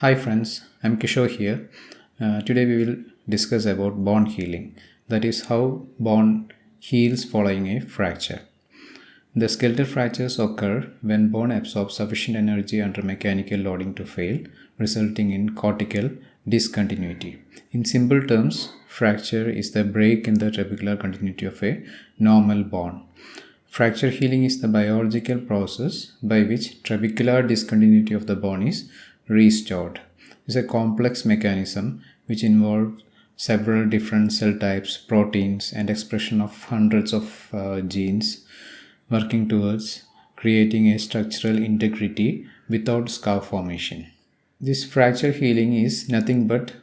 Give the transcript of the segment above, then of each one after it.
Hi friends, I'm Kishore here. Today we will discuss about bone healing. That is how bone heals following a fracture. The skeletal fractures occur when bone absorbs sufficient energy under mechanical loading to fail, resulting in cortical discontinuity. In simple terms, fracture is the break in the trabecular continuity of a normal bone. Fracture healing is the biological process by which trabecular discontinuity of the bone is restored. It's a complex mechanism which involves several different cell types, proteins, and expression of hundreds of genes working towards creating a structural integrity without scar formation. This fracture healing is nothing but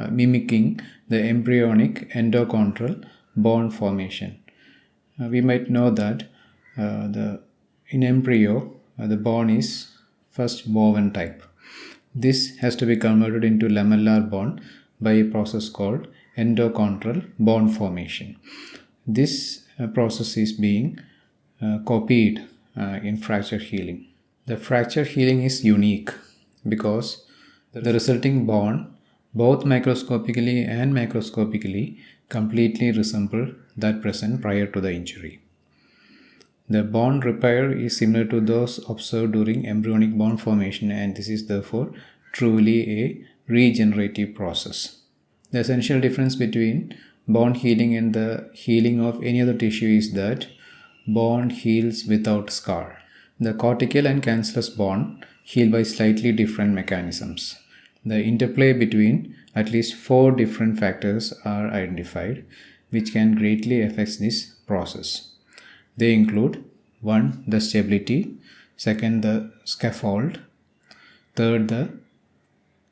mimicking the embryonic endochondral bone formation. We might know that in embryo the bone is first woven type. This has to be converted into lamellar bone by a process called endochondral bone formation. This process is being copied in fracture healing. The fracture healing is unique because the resulting bone, both microscopically and macroscopically, completely resemble that present prior to the injury. The bone repair is similar to those observed during embryonic bone formation, and this is therefore truly a regenerative process. The essential difference between bone healing and the healing of any other tissue is that bone heals without scar. The cortical and cancellous bone heal by slightly different mechanisms. The interplay between at least 4 different factors are identified, which can greatly affect this process. They include 1. The stability, 2. the scaffold, 3. the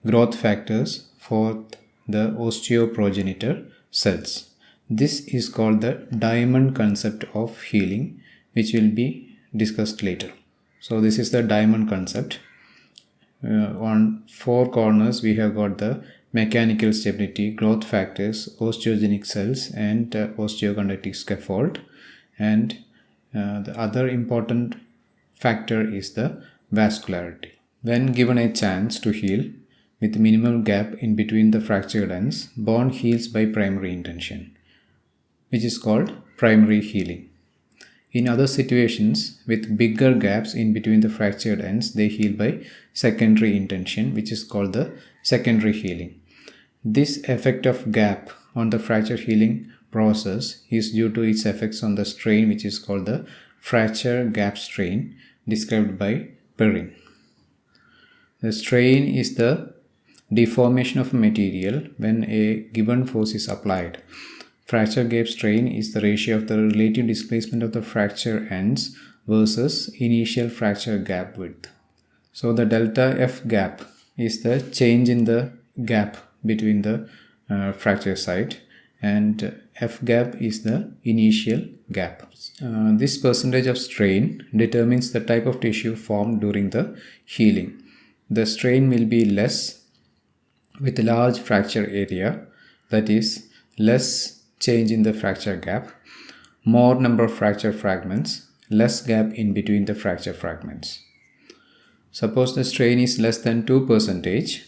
growth factors, 4. the osteoprogenitor cells. This is called the diamond concept of healing, which will be discussed later. So this is the diamond concept. On 4 corners we have got the mechanical stability, growth factors, osteogenic cells, and osteochondritic scaffold. And the other important factor is the vascularity. When given a chance to heal with minimal gap in between the fractured ends, bone heals by primary intention, which is called primary healing. In other situations with bigger gaps in between the fractured ends, they heal by secondary intention, which is called the secondary healing. This effect of gap on the fracture healing process is due to its effects on the strain, which is called the fracture gap strain, described by Perrin. The strain is the deformation of a material when a given force is applied. Fracture gap strain is the ratio of the relative displacement of the fracture ends versus initial fracture gap width. So the delta F gap is the change in the gap between the fracture site, and F gap is the initial gap. This percentage of strain determines the type of tissue formed during the healing. The strain will be less with large fracture area, that is less change in the fracture gap, more number of fracture fragments, less gap in between the fracture fragments. Suppose the strain is less than 2%,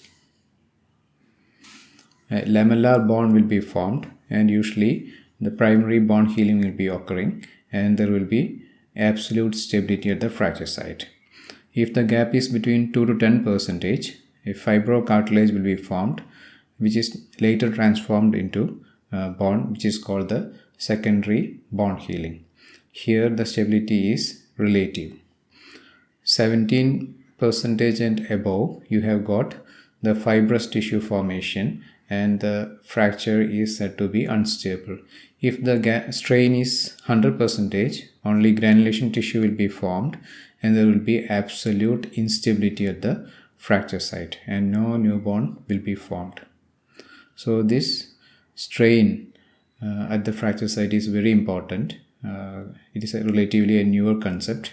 a lamellar bone will be formed, and usually the primary bone healing will be occurring, and there will be absolute stability at the fracture site. If the gap is between 2 to 10%, a fibrocartilage will be formed, which is later transformed into bone, which is called the secondary bone healing. Here the stability is relative. 17% and above, you have got the fibrous tissue formation, and the fracture is said to be unstable. If the strain is 100%, only granulation tissue will be formed, and there will be absolute instability at the fracture site, and no new bone will be formed. So this strain at the fracture site is very important. It is relatively a newer concept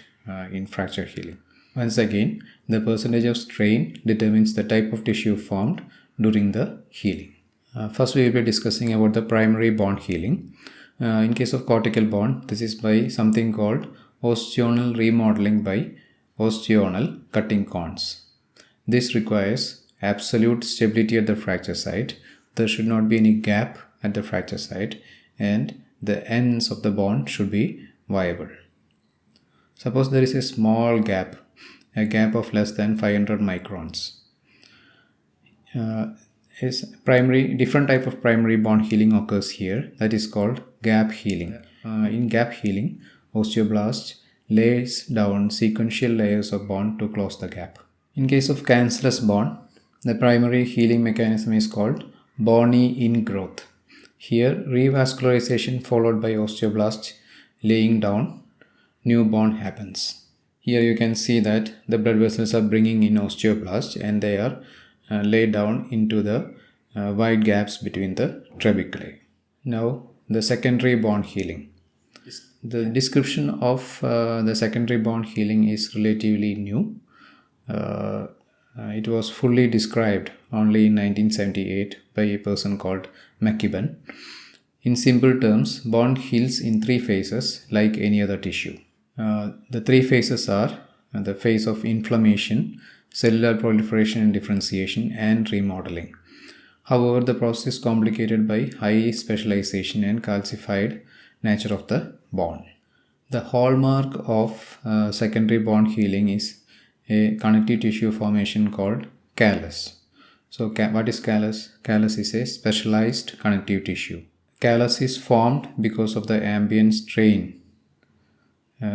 in fracture healing. Once again, the percentage of strain determines the type of tissue formed during the healing. First we will be discussing about the primary bone healing. In case of cortical bone, this is by something called osteonal remodeling by osteonal cutting cones. This requires absolute stability at the fracture site. There should not be any gap at the fracture site, and the ends of the bond should be viable. Suppose there is a small gap, a gap of less than 500 microns. Different type of primary bond healing occurs here, that is called gap healing. In gap healing, osteoblast lays down sequential layers of bond to close the gap. In case of cancellous bond, the primary healing mechanism is called bony ingrowth. Here, revascularization followed by osteoblast laying down new bond happens. Here you can see that the blood vessels are bringing in osteoblast and they are laid down into the wide gaps between the trabeculae. Now, the secondary bond healing. The description of the secondary bond healing is relatively new. It was fully described only in 1978 by a person called McKibben. In simple terms, bond heals in 3 phases like any other tissue. The 3 phases are the phase of inflammation, cellular proliferation and differentiation, and remodeling. However, the process is complicated by high specialization and calcified nature of the bond. The hallmark of secondary bond healing is a connective tissue formation called callus. So, what is callus? Callus is a specialized connective tissue. Callus is formed because of the ambient strain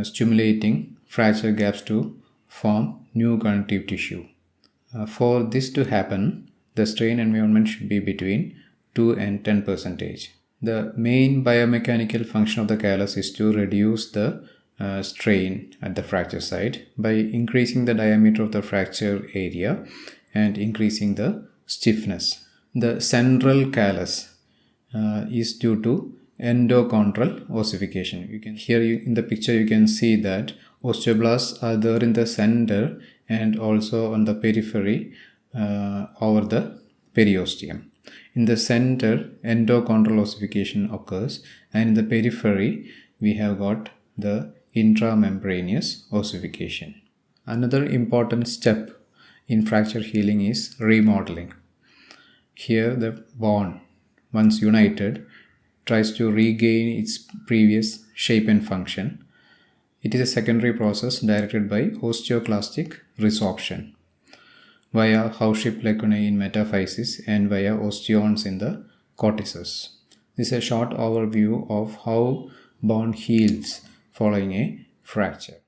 stimulating fracture gaps to form new connective tissue. For this to happen, the strain environment should be between 2 and 10%. The main biomechanical function of the callus is to reduce the strain at the fracture site by increasing the diameter of the fracture area and increasing the stiffness. The central callus is due to endochondral ossification. In the picture you can see that osteoblasts are there in the center and also on the periphery over the periosteum. In the center, endochondral ossification occurs, and in the periphery we have got the intramembranous ossification. Another important step in fracture healing is remodeling. Here the bone, once united, tries to regain its previous shape and function. It is a secondary process directed by osteoclastic resorption via house-shaped lacunae in metaphysis and via osteons in the cortices. This is a short overview of how bone heals following a fracture.